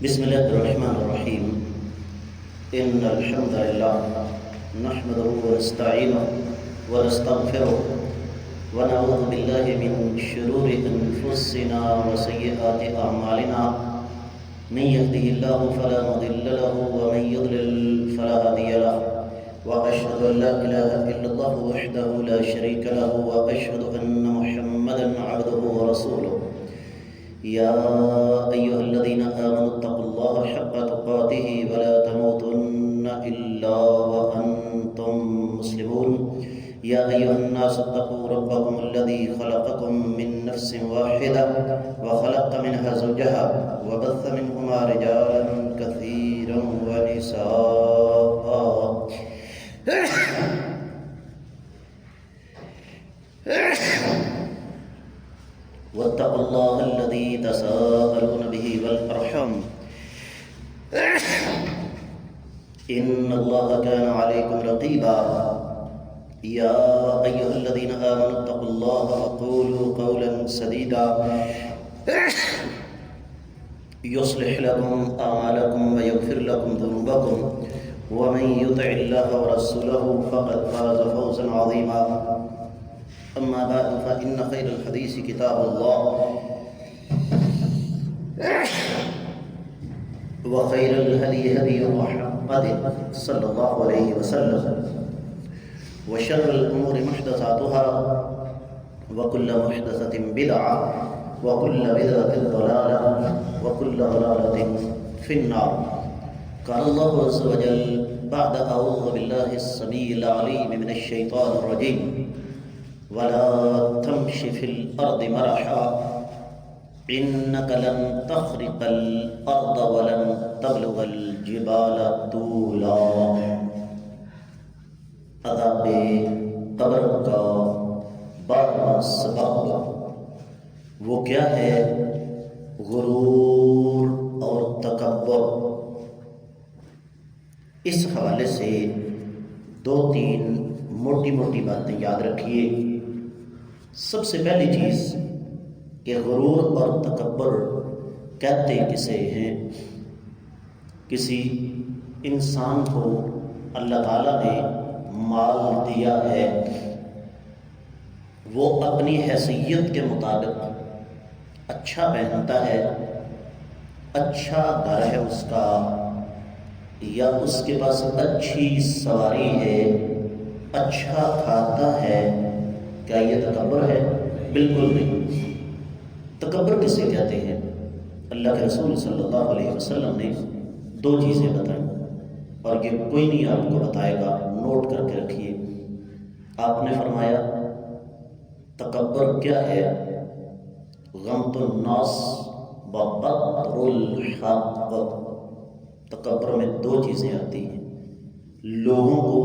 بسم الله الرحمن الرحيم. إن الحمد لله نحمده ونستعينه ونستغفره ونعوذ بالله من شرور أنفسنا وسيئات أعمالنا. من يهده الله فلا مضل له ومن يضلل فلا هادي له، وأشهد أن لا إله إلا الله وحده لا شريك له، وأشهد أن محمدا عبده ورسوله. يا أيها الذين آمنوا اتقوا الله حق تقاته ولا تموتن إلا وأنتم مسلمون. يا أيها الناس اتقوا ربكم الذي خلقكم من نفس واحدة وخلق منها زوجها وبث منهما رجالا كثيرا ونساء. واتقوا الله الذي تساءلون به والأرحام إن الله كان عليكم رقيبا. يا أيها الذين آمنوا اتقوا الله وقولوا قولا سديدا يصلح لكم أعمالكم ويغفر لكم ذنوبكم، ومن يطع الله ورسوله فقد فاز فوزا عظيما. أما بعد فإن خير الحديث كتاب الله، وخير الهدي هدي محمد صلى الله عليه وسلم، وشر الأمور محدثاتها، وكل محدثة بدعة، وكل بدعة ضلالة، وكل ضلالة في النار. قال الله عز وجل بعد أعوذ بالله السميع العليم من الشيطان الرجيم: ولا تمش في الأرض مرحا إنك لن تخرق الأرض ولن تبلغ الجبال طولا. عذاب قبر کا 12واں سبب وہ کیا ہے؟ غرور اور تکبر. اس حوالے سے 2-3 موٹی موٹی باتیں یاد رکھیے. سب سے پہلی چیز کہ غرور اور تکبر کہتے کسے ہیں؟ کسی انسان کو اللہ تعالیٰ نے مال دیا ہے، وہ اپنی حیثیت کے مطابق اچھا پہنتا ہے، اچھا گھر ہے اس کا، یا اس کے پاس اچھی سواری ہے، اچھا کھاتا ہے، کیا یہ تکبر ہے؟ بالکل نہیں. تکبر کسے کہتے ہیں؟ اللہ کے رسول صلی اللہ علیہ وسلم نے 2 چیزیں بتائیں، اور یہ کوئی نہیں آپ کو بتائے گا، نوٹ کر کے رکھیے. آپ نے فرمایا تکبر کیا ہے؟ غمط الناس وبطر الحق. تکبر میں 2 چیزیں آتی ہیں: لوگوں کو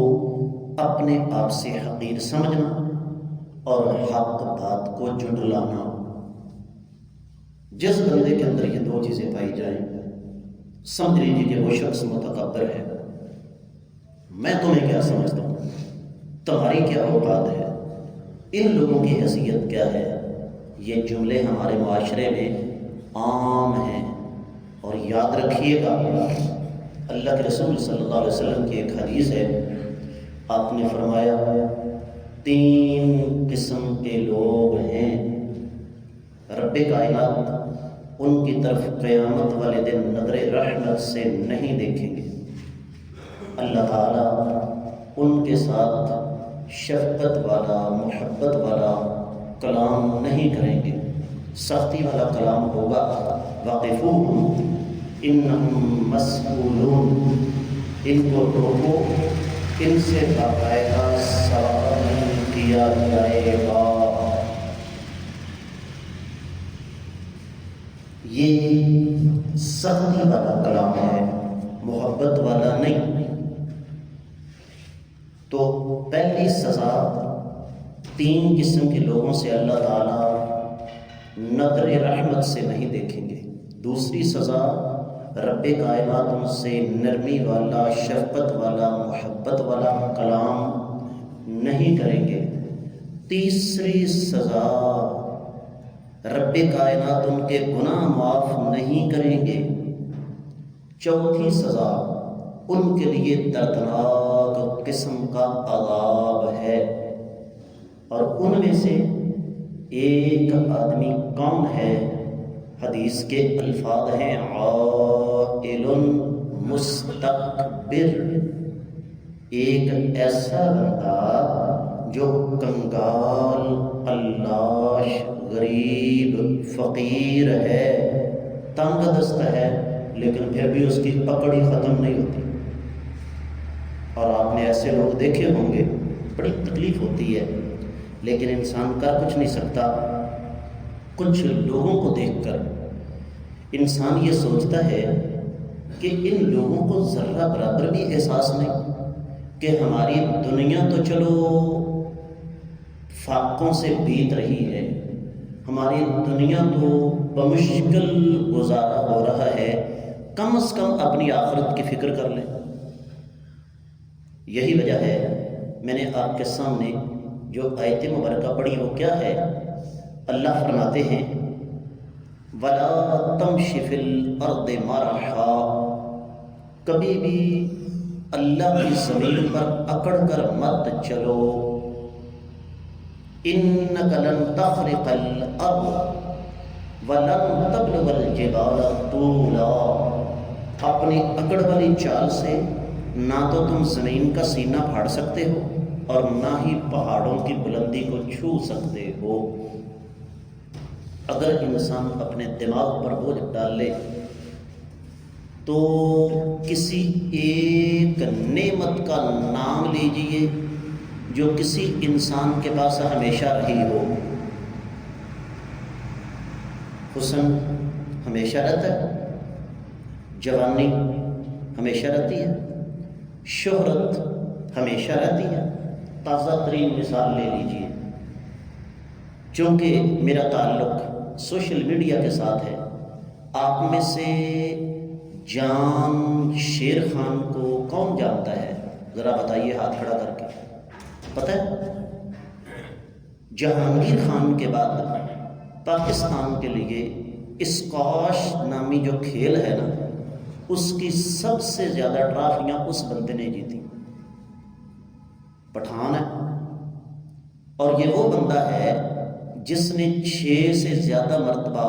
اپنے آپ سے حقیر سمجھنا اور حق بات کو جھٹلانا. جس بندے کے اندر یہ 2 چیزیں پائی جائیں، سمجھ لیجیے کہ وہ شخص متکبر ہے. میں تمہیں کیا سمجھتا ہوں، تمہاری کیا اوقات ہے، ان لوگوں کی حیثیت کیا ہے. یہ جملے ہمارے معاشرے میں عام ہیں. اور یاد رکھیے گا، اللہ کے رسول صلی اللہ علیہ وسلم کی ایک حدیث ہے، آپ نے فرمایا 3 قسم کے لوگ ہیں، رب کائنات ان کی طرف قیامت والے دن نظر رحمت سے نہیں دیکھیں گے. اللہ تعالیٰ ان کے ساتھ شفقت والا، محبت والا کلام نہیں کریں گے، سختی والا کلام ہوگا. واقفوہم انہم مسئولون. ان کو روکو، ان سے باقاعدہ سوال کیا جائے گا. یہ سختی والا کلام ہے، محبت والا نہیں. تو پہلی سزا 3 قسم کے لوگوں سے اللہ تعالیٰ نظر رحمت سے نہیں دیکھیں گے. دوسری سزا رب کائنات ان سے نرمی والا، شفقت والا، محبت والا کلام نہیں کریں گے. تیسری سزا رب کائنات ان کے گناہ معاف نہیں کریں گے. چوتھی سزا ان کے لیے دردناک قسم کا عذاب ہے، اور ان میں سے ایک آدمی کون ہے؟ حدیث کے الفاظ ہیں عائل مستکبر، ایک ایسا بندہ جو کنگال، اللہ، غریب، فقیر ہے، تنگ دست ہے، لیکن پھر بھی اس کی پکڑی ختم نہیں ہوتی۔ اور آپ نے ایسے لوگ دیکھے ہوں گے، بڑی تکلیف ہوتی ہے، لیکن انسان کر کچھ نہیں سکتا۔ کچھ لوگوں کو دیکھ کر انسان یہ سوچتا ہے کہ ان لوگوں کو ذرہ برابر بھی احساس نہیں کہ ہماری دنیا تو چلو فاقوں سے بیت رہی ہے، ہماری دنیا تو بمشکل گزارا ہو رہا ہے، کم از کم اپنی آخرت کی فکر کر لیں۔ یہی وجہ ہے میں نے آپ کے سامنے جو آیت مبارکہ پڑھی وہ کیا ہے؟ اللہ فرماتے ہیں وَلَا تَمْشِ فِي الْأَرْضِ مَرَحًا، کبھی بھی اللہ کی زمین پر اکڑ کر مت چلو، إِنَّكَ لَن تَخْرِقَ الْأَرْضَ وَلَن تَبْلُغَ الْجِبَالَ طُولًا، اپنی اکڑ والی چال سے نہ تو تم زمین کا سینہ پھاڑ سکتے ہو اور نہ ہی پہاڑوں کی بلندی کو چھو سکتے ہو۔ اگر انسان اپنے دماغ پر بوجھ ڈال لے تو کسی ایک نعمت کا نام لیجئے جو کسی انسان کے پاس ہمیشہ رہی ہو۔ حسن ہمیشہ رہتا ہے، جوانی ہمیشہ رہتی ہے، شہرت ہمیشہ رہتی ہے۔ تازہ ترین مثال لے لیجئے، چونکہ میرا تعلق سوشل میڈیا کے ساتھ ہے، آپ میں سے جان شیر خان کو کون جانتا ہے؟ ذرا بتائیے ہاتھ کھڑا کر کے۔ پتہ ہے جہانگیر خان کے بعد پاکستان کے لیے اسکواش نامی جو کھیل ہے نا، اس کی سب سے زیادہ ٹرافیاں اس بندے نے جیتی، پٹھان ہے، اور یہ وہ بندہ ہے جس نے 6 سے زیادہ مرتبہ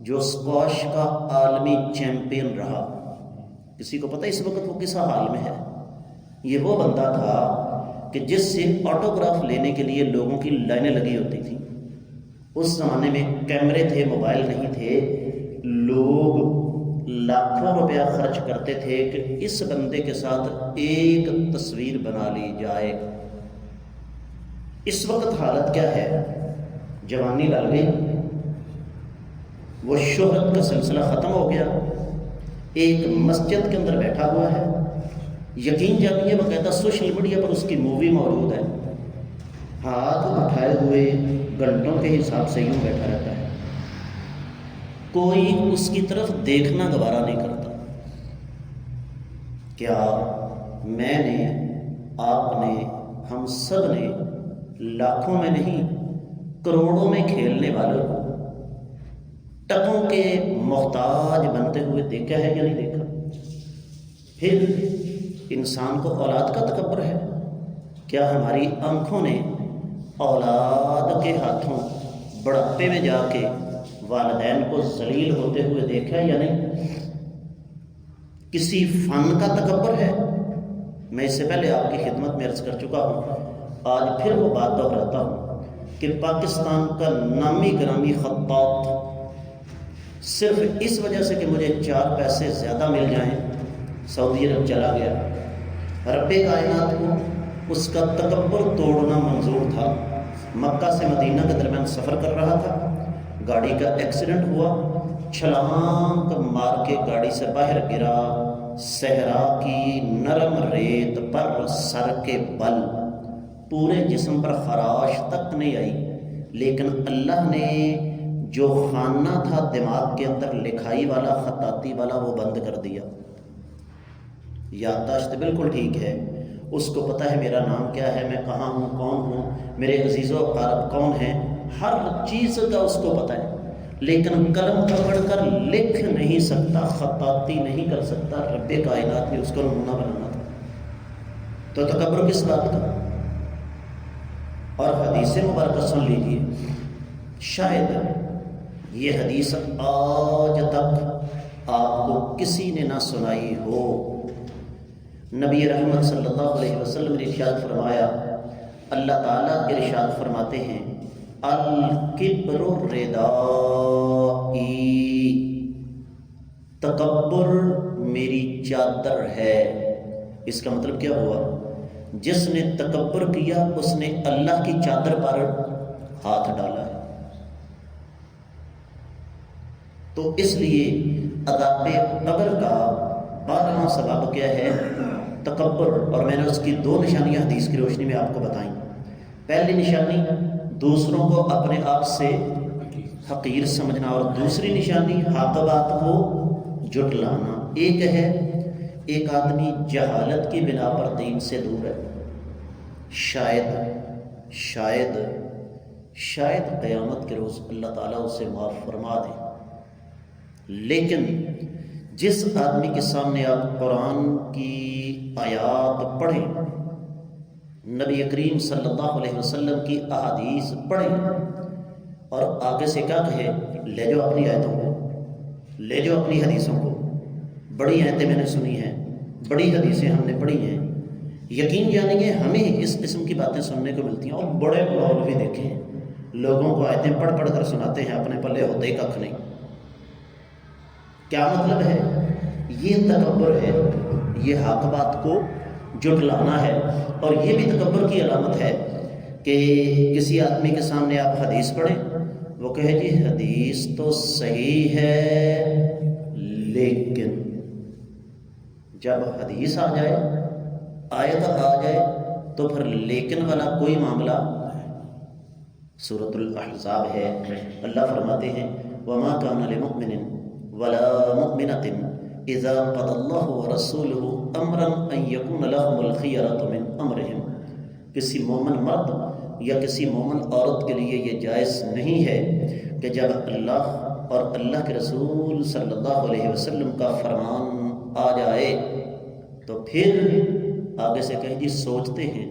جو اسکواش کا عالمی چیمپئن رہا۔ کسی کو پتہ اس وقت وہ کس حال میں ہے؟ یہ وہ بندہ تھا کہ جس سے آٹوگراف لینے کے لیے لوگوں کی لائنیں لگی ہوتی تھیں۔ اس زمانے میں کیمرے تھے، موبائل نہیں تھے، لوگ لاکھوں روپیہ خرچ کرتے تھے کہ اس بندے کے ساتھ ایک تصویر بنا لی جائے۔ اس وقت حالت کیا ہے؟ جوانی ڈال گئی، وہ شہرت کا سلسلہ ختم ہو گیا، ایک مسجد کے اندر بیٹھا ہوا ہے، یقین جانیے باقاعدہ سوشل میڈیا پر اس کی مووی موجود ہے، ہاتھ اٹھائے ہوئے گھنٹوں کے حساب سے یوں بیٹھا رہتا ہے، کوئی اس کی طرف دیکھنا گوارا نہیں کرتا۔ کیا میں نے، آپ نے، ہم سب نے لاکھوں میں نہیں کروڑوں میں کھیلنے والوں کو ٹکوں کے محتاج بنتے ہوئے دیکھا ہے یا نہیں دیکھا؟ پھر انسان کو اولاد کا تکبر ہے۔ کیا ہماری آنکھوں نے اولاد کے ہاتھوں بڑھاپے میں جا کے والدین کو ذلیل ہوتے ہوئے دیکھا ہے یا نہیں؟ کسی فن کا تکبر ہے؟ میں اس سے پہلے آپ کی خدمت میں عرض کر چکا ہوں، آج پھر وہ بات دہراتا ہوں کہ پاکستان کا نامی گرامی خطاط صرف اس وجہ سے کہ مجھے 4 پیسے زیادہ مل جائیں سعودی عرب چلا گیا۔ رب کائنات کو اس کا تکبر توڑنا منظور تھا۔ مکہ سے مدینہ کے درمیان سفر کر رہا تھا، گاڑی کا ایکسیڈنٹ ہوا، چھلانگ مار کے گاڑی سے باہر گرا، صحرا کی نرم ریت پر سر کے بل، پورے جسم پر خراش تک نہیں آئی، لیکن اللہ نے جو خانہ تھا دماغ کے اندر لکھائی والا، خطاطی والا، وہ بند کر دیا۔ یادداشت بالکل ٹھیک ہے، اس کو پتہ ہے میرا نام کیا ہے، میں کہاں ہوں، کون ہوں، میرے عزیز و اقارب کون ہیں، ہر چیز کا اس کو پتہ ہے، لیکن قلم پکڑ کر لکھ نہیں سکتا، خطاطی نہیں کر سکتا، رب کائنات نے اس کو نمونہ بنانا تھا، تو تکبر کس بات کا؟ اور حدیث مبارکہ سن لیجیے، شاید یہ حدیث آج تک آپ کو کسی نے نہ سنائی ہو۔ نبی رحمت صلی اللہ علیہ وسلم نے ارشاد فرمایا، اللہ تعالیٰ ارشاد فرماتے ہیں، الکبر ردائی، تکبر میری چادر ہے۔ اس کا مطلب کیا ہوا؟ جس نے تکبر کیا اس نے اللہ کی چادر پر ہاتھ ڈالا ہے۔ تو اس لیے عذاب قبر کا 12واں سبب کیا ہے؟ تکبر۔ اور میں نے اس کی 2 نشانیاں حدیث کی روشنی میں آپ کو بتائیں۔ پہلی نشانی دوسروں کو اپنے آپ سے حقیر سمجھنا، اور دوسری نشانی حق بات کو جھٹلانا۔ ایک ہے، ایک آدمی جہالت کی بنا پر دین سے دور ہے، شاید قیامت کے روز اللہ تعالیٰ اسے معاف فرما دے۔ لیکن جس آدمی کے سامنے آپ قرآن کی آیات پڑھیں، نبی کریم صلی اللہ علیہ وسلم کی احادیث پڑھیں، اور آگے سے کیا کہے؟ لے جاؤ اپنی آیتوں کو، لے جاؤ اپنی حدیثوں کو، بڑی آیتیں میں نے سنی ہیں، بڑی حدیثیں ہم نے پڑھی ہیں، یقین جانیے ہمیں اس قسم کی باتیں سننے کو ملتی ہیں۔ اور بڑے مولوی دیکھے ہیں، لوگوں کو آیتیں پڑھ پڑھ کر سناتے ہیں، اپنے پلے ہوتے ہی ککھ نہیں۔ کیا مطلب ہے؟ یہ تکبر ہے، یہ حق بات کو جھٹلانا ہے۔ اور یہ بھی تکبر کی علامت ہے کہ کسی آدمی کے سامنے آپ حدیث پڑھیں، وہ کہے جی حدیث تو صحیح ہے، لیکن جب حدیث آ جائے، آیت آ جائے، تو پھر لیکن والا کوئی معاملہ۔ سورۃ الاحزاب ہے، اللہ فرماتے ہیں، وما كان لمؤمن ولا مؤمنة اذا قضى الله ورسوله امرا ان يكون لهم الخيرة من امرهم۔ کسی مومن مرد یا کسی مومن عورت کے لیے یہ جائز نہیں ہے کہ جب اللہ اور اللہ کے رسول صلی اللہ علیہ وسلم کا فرمان آ جائے تو پھر آگے سے کہیں جی سوچتے ہیں،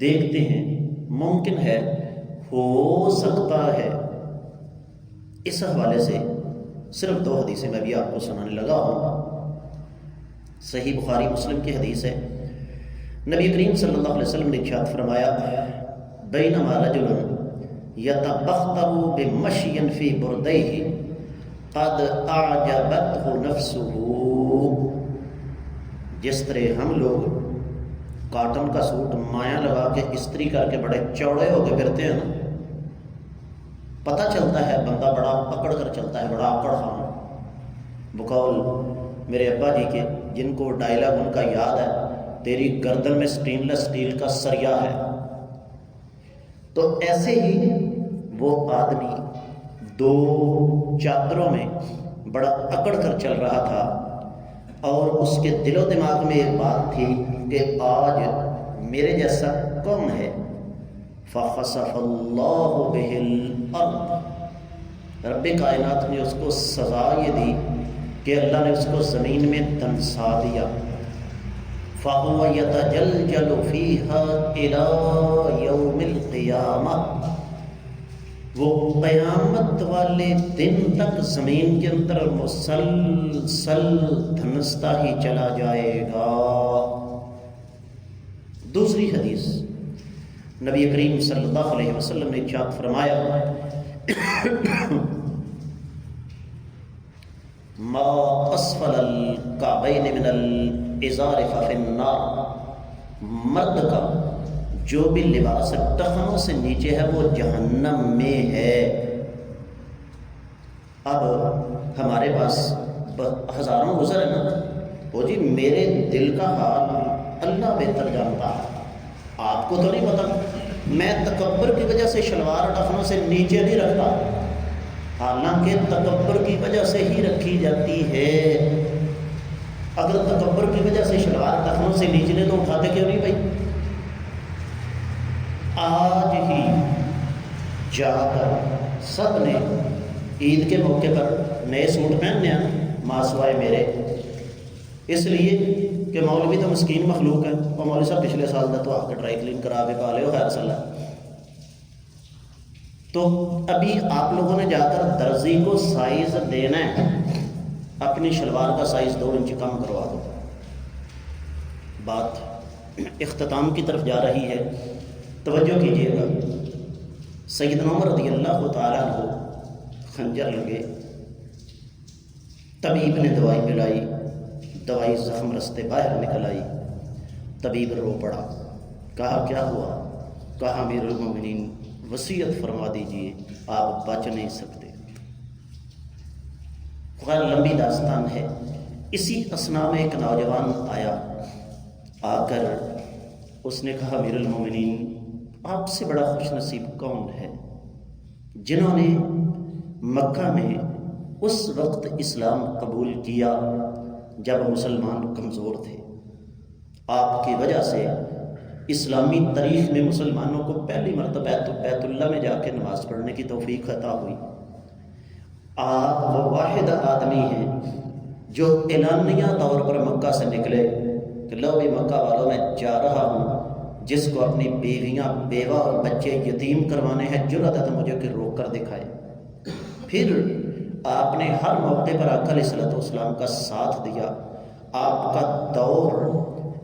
دیکھتے ہیں، ممکن ہے، ہو سکتا ہے۔ اس حوالے سے صرف 2 حدیثیں میں بھی آپ کو سنانے لگا ہوں۔ صحیح بخاری مسلم کی حدیث ہے، نبی کریم صلی اللہ علیہ وسلم نے ارشاد فرمایا، بینما رجل یتبختر بمشی فی بردیہ قد اعجبته نفسه۔ جس طرح ہم لوگ کاٹن کا سوٹ مایاں لگا کے استری کر کے بڑے چوڑے ہو کے پھرتے ہیں نا، پتہ چلتا ہے بندہ بڑا پکڑ کر چلتا ہے، بڑا اکڑ خان۔ بقول میرے ابا جی کے، جن کو ڈائلاگ ان کا یاد ہے، تیری گردن میں سٹین لیس سٹیل کا سریا ہے۔ تو ایسے ہی وہ آدمی 2 چادروں میں بڑا اکڑ کر چل رہا تھا، اور اس کے دل و دماغ میں ایک بات تھی کہ آج میرے جیسا کون ہے؟ فَخَسَفَ اللَّهُ بِهِ الْأَرْضِ، رب کائنات نے اس کو سزا یہ دی کہ اللہ نے اس کو زمین میں دنسا دیا۔ فَهُوَ يَتَجَلْجَلُ فِيهَا إِلَى يَوْمِ الْقِيَامَةِ، وہ قیامت والے دن تک زمین کے اندر مسلسل دھنستا ہی چلا جائے گا۔ دوسری حدیث، نبی کریم صلی اللہ علیہ وسلم نے ارشاد فرمایا، ما اسفل الکعبین من الازار ففی النار، مرد کا جو بھی لباس ٹخنوں سے نیچے ہے وہ جہنم میں ہے۔ اب ہمارے پاس ہزاروں گزر ہے نا، وہ جی میرے دل کا حال اللہ بہتر جانتا ہے، آپ کو تو نہیں پتا۔ میں تکبر کی وجہ سے شلوار ٹخنوں سے نیچے نہیں رکھتا، حالانکہ تکبر کی وجہ سے ہی رکھی جاتی ہے۔ اگر تکبر کی وجہ سے شلوار ٹخنوں سے نیچے نے تو اٹھاتے کیوں نہیں بھائی؟ آج ہی جا کر سب نے عید کے موقع پر نئے سوٹ پہننے ہیں ماں سوائے میرے، اس لیے کہ مولوی تو مسکین مخلوق ہے، اور مولوی صاحب پچھلے سال کا تو آ کے ڈرائی کلین کرا کے پا لے خیر صلاح۔ تو ابھی آپ لوگوں نے جا کر درزی کو سائز دینا ہے، اپنی شلوار کا سائز 2 انچ کم کروا دو۔ بات اختتام کی طرف جا رہی ہے، توجہ کیجیے گا۔ سیدنا عمر رضی اللہ تعالیٰ عنہ خنجر لگے، طبیب نے دوائی پلائی، دوائی زخم رستے باہر نکل آئی، طبیب رو پڑا، کہا کیا ہوا؟ کہا امیر المومنین وصیت فرما دیجئے، آپ بچ نہیں سکتے۔ غیر لمبی داستان ہے۔ اسی اثنا میں ایک نوجوان آیا، آ کر اس نے کہا امیر المومنین آپ سے بڑا خوش نصیب کون ہے جنہوں نے مکہ میں اس وقت اسلام قبول کیا جب مسلمان کمزور تھے۔ آپ کی وجہ سے اسلامی تاریخ میں مسلمانوں کو پہلی مرتبہ بیت اللہ میں جا کے نماز پڑھنے کی توفیق عطا ہوئی۔ آپ وہ واحد آدمی ہیں جو اعلانیہ طور پر مکہ سے نکلے کہ لو بھی مکہ والوں میں جا رہا ہوں، جس کو اپنی بیویاں بیوہ اور بچے یتیم کروانے ہیں جرأت ہے تو مجھے کہ روک کر دکھائے۔ پھر آپ نے ہر موقع پر آقا علیہ الصلوۃ والسلام کا ساتھ دیا۔ آپ کا دور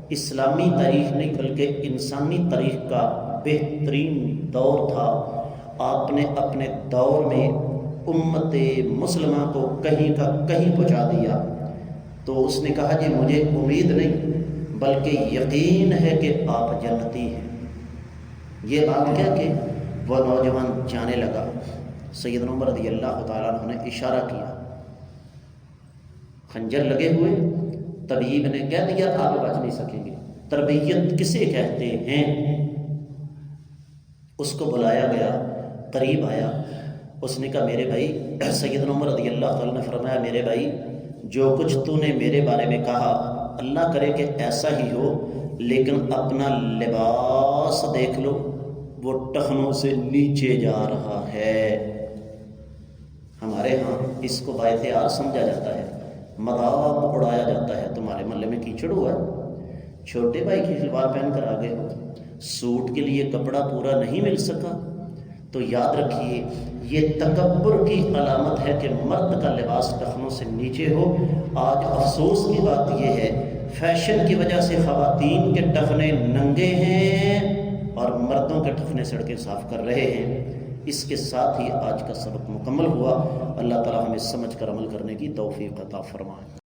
اسلامی تاریخ نہیں بلکہ انسانی تاریخ کا بہترین دور تھا۔ آپ نے اپنے دور میں امت مسلمہ کو کہیں کا کہیں پہنچا دیا۔ تو اس نے کہا جی مجھے امید نہیں بلکہ یقین ہے کہ آپ جنتی ہیں۔ یہ بات کہہ کے وہ نوجوان جانے لگا۔ سیدنا عمر رضی اللہ تعالیٰ عنہ نے اشارہ کیا، خنجر لگے ہوئے، طبیب نے کہہ دیا آپ بچ نہیں سکیں گے۔ تربیت کسے کہتے ہیں؟ اس کو بلایا گیا، قریب آیا، اس نے کہا میرے بھائی، سیدنا عمر رضی اللہ تعالیٰ نے فرمایا میرے بھائی جو کچھ تو نے میرے بارے میں کہا اللہ کرے کہ ایسا ہی ہو، لیکن اپنا لباس دیکھ لو وہ ٹخنوں سے نیچے جا رہا ہے۔ ہمارے ہاں اس کو باعث عار سمجھا جاتا ہے، مذاق اڑایا جاتا ہے۔ تمہارے محلے میں کیچڑ ہوا ہے، چھوٹے بھائی کی شلوار پہن کر آ گئے ہو، سوٹ کے لیے کپڑا پورا نہیں مل سکا تو یاد رکھیے یہ تکبر کی علامت ہے کہ مرد کا لباس ٹخنوں سے نیچے ہو۔ آج افسوس کی بات یہ ہے فیشن کی وجہ سے خواتین کے ٹخنے ننگے ہیں اور مردوں کے ٹخنے سڑکیں صاف کر رہے ہیں۔ اس کے ساتھ ہی آج کا سبق مکمل ہوا۔ اللہ تعالی ہمیں سمجھ کر عمل کرنے کی توفیق عطا فرمائے۔